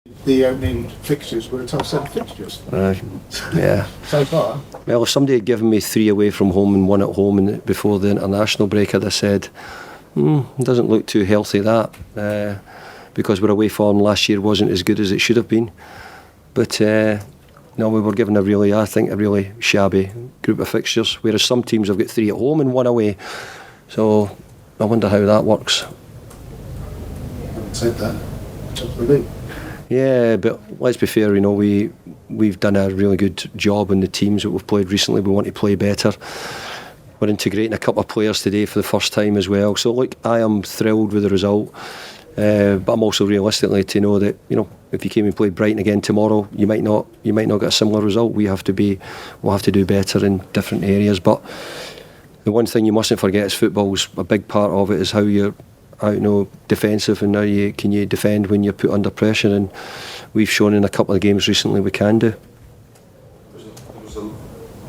The opening fixtures were a top 7 fixtures. Yeah. So far. Well, if somebody had given me 3 away from home and 1 at home before the international break, I'd have said, it doesn't look too healthy, that. Because our away form last year wasn't as good as it should have been. But no, we were given a really shabby group of fixtures, whereas some teams have got 3 at home and 1 away. So I wonder how that works. Having said that, top of the league. Yeah, but let's be fair, we've done a really good job in the teams that we've played recently. We want to play better. We're integrating a couple of players today for the first time as well. So look, I am thrilled with the result, but I'm also realistically to know that if you came and played Brighton again tomorrow, you might not get a similar result. We'll have to do better in different areas. But the one thing you mustn't forget is football's a big part of it is how you're defensive and how can you defend when you're put under pressure, and we've shown in a couple of games recently we can do. There was a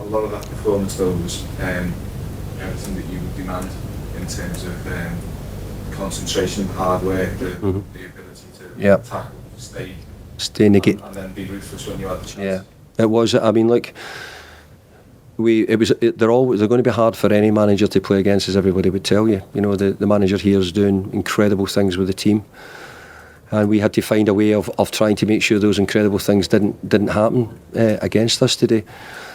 lot of that performance though was everything that you would demand in terms of concentration, hard work, the ability to tackle, stay in the game, and then be ruthless when you had the chance. Yeah, it was. I mean, look, they're going to be hard for any manager to play against, as everybody would tell you. The manager here is doing incredible things with the team, and we had to find a way of trying to make sure those incredible things didn't happen against us today.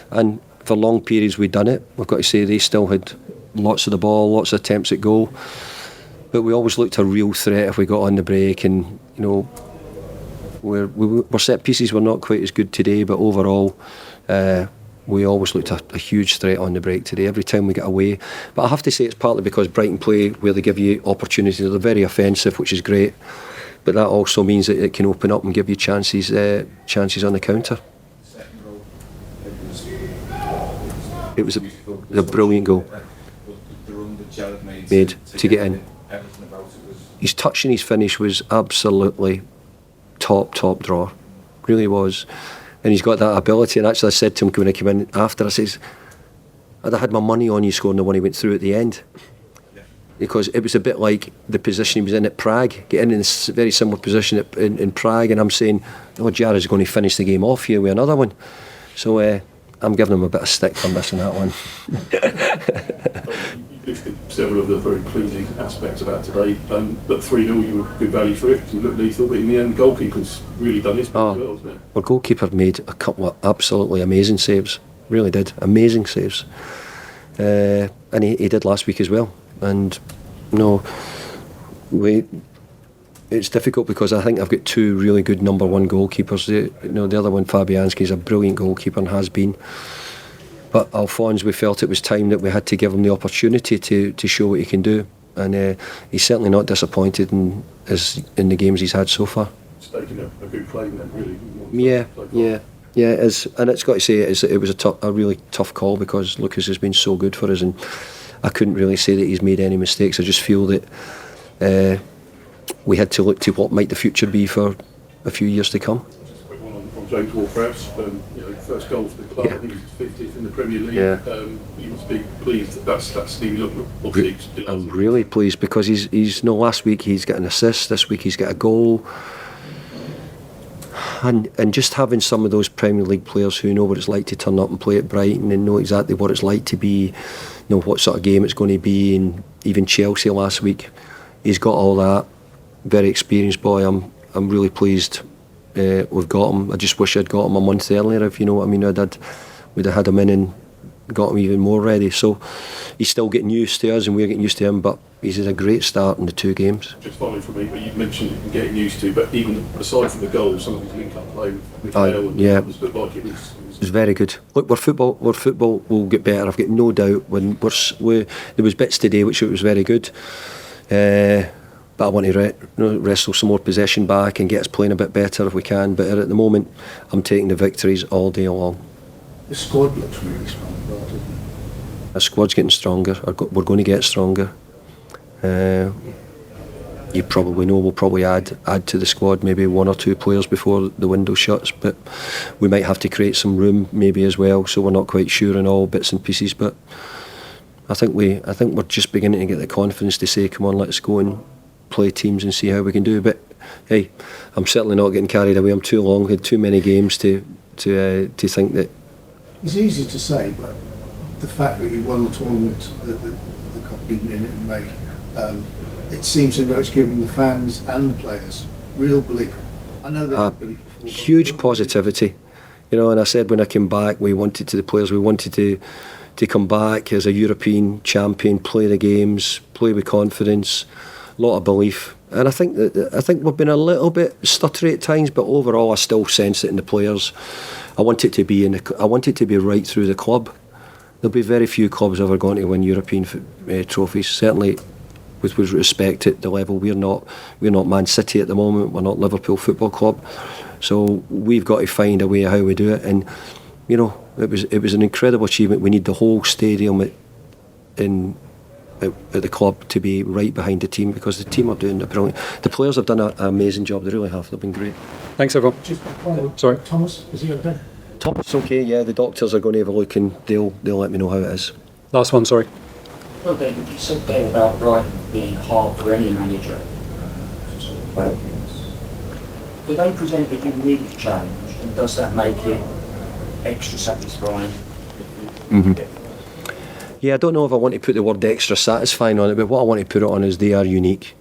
And for long periods we'd done it. We've got to say they still had lots of the ball, lots of attempts at goal, but we always looked a real threat if we got on the break. And our set pieces were not quite as good today, but overall. We always looked a huge threat on the break today, every time we get away. But I have to say it's partly because Brighton play where they give you opportunities. They're very offensive, which is great. But that also means that it can open up and give you chances on the counter. Second goal, it was a brilliant goal. The run that Jarrod made to get in. Everything about it was... His touch and his finish was absolutely top drawer. Really was. And he's got that ability, and actually I said to him when I came in after, I says, I'd have had my money on you scoring the one he went through at the end. Yeah. Because it was a bit like the position he was in at Prague, getting in a very similar position in Prague, and I'm saying, Jarrod's going to finish the game off here with another one. So I'm giving him a bit of stick for missing that one. You listed several of the very pleasing aspects about today, but 3-0 you were good value for it. You looked lethal, but in the end, the goalkeeper's really done his part as well, hasn't it? Our goalkeeper made a couple of absolutely amazing saves. Really did. Amazing saves. And he did last week as well. And it's difficult because I think I've got 2 really good number 1 goalkeepers. The other one, Fabianski, is a brilliant goalkeeper and has been. But Alphonse, we felt it was time that we had to give him the opportunity to show what he can do. And he's certainly not disappointed in the games he's had so far. It's taken a good play then, really. Yeah, it is. And it's got to say it was a really tough call because Lucas has been so good for us, and I couldn't really say that he's made any mistakes. I just feel that we had to look to what might the future be for a few years to come. Just a quick one on James Ward-Prowse. First goal for the club, I think he's 50th in the Premier League. Yeah. You must be pleased that's Stevie look. I'm really pleased because he's last week he's got an assist, this week he's got a goal. And just having some of those Premier League players who know what it's like to turn up and play at Brighton and know exactly what it's like to be, know what sort of game it's going to be, and even Chelsea last week, he's got all that. Very experienced boy. I'm really pleased we've got him. I just wish I'd got him a month earlier, if you know what I mean. We'd have had him in and got him even more ready. So he's still getting used to us and we're getting used to him, but he's had a great start in the 2 games. Just following from me, but you mentioned getting used to, but even aside from the goals, some of his link-up play with Dale and others looked like it was very good. Look, our football will get better, I've got no doubt. There was bits today which it was very good. But I want to wrestle some more possession back and get us playing a bit better if we can. But at the moment, I'm taking the victories all day long. The squad looks really strong, doesn't it? The squad's getting stronger. We're going to get stronger. You probably know we'll probably add to the squad maybe 1 or 2 players before the window shuts. But we might have to create some room maybe as well. So we're not quite sure on all bits and pieces. But I think we're just beginning to get the confidence to say, come on, let's go and play teams and see how we can do. But hey, I'm certainly not getting carried away. I'm too long, had too many games to think that. It's easy to say, but the fact that you won the tournament, the cup in May, it seems as though it's given the fans and the players real belief. I know that huge positivity, you know. And I said when I came back, we wanted to come back as a European champion, play the games, play with confidence, a lot of belief. And I think we've been a little bit stuttery at times, but overall I still sense it in the players. I want it to be right through the club. There'll be very few clubs ever going to win European trophies. Certainly, with respect to the level, we're not Man City at the moment. We're not Liverpool Football Club. So we've got to find a way of how we do it. And you know, it was an incredible achievement. We need the whole stadium at the club to be right behind the team, because the team are doing it brilliant. The players have done an amazing job. They really have. They've been great. Thanks, everyone. Sorry. Thomas, is he okay? Thomas, okay. Yeah, the doctors are going to have a look and they'll let me know how it is. Last one, sorry. Well, David, you said there about Brighton being hard for any manager. Do they present a unique challenge, and does that make it extra satisfying? Yeah, I don't know if I want to put the word extra satisfying on it, but what I want to put it on is they are unique,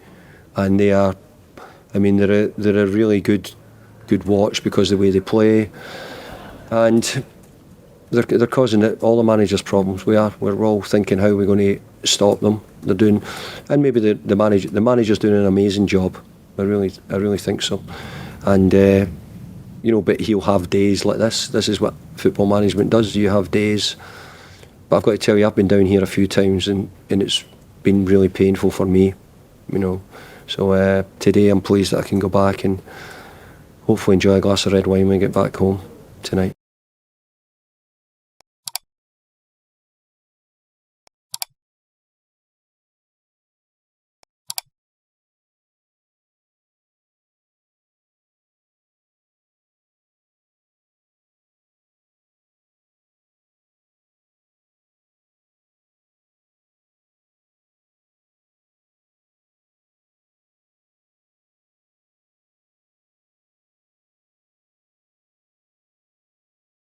and they are. I mean, they're a really good watch because of the way they play, and they're causing all the managers' problems. We're all thinking how we're going to stop them. They're doing, and maybe the manager's doing an amazing job. I really think so, and you know, but he'll have days like this. This is what football management does. You have days. But I've got to tell you, I've been down here a few times and it's been really painful for me, you know. So today I'm pleased that I can go back and hopefully enjoy a glass of red wine when I get back home tonight.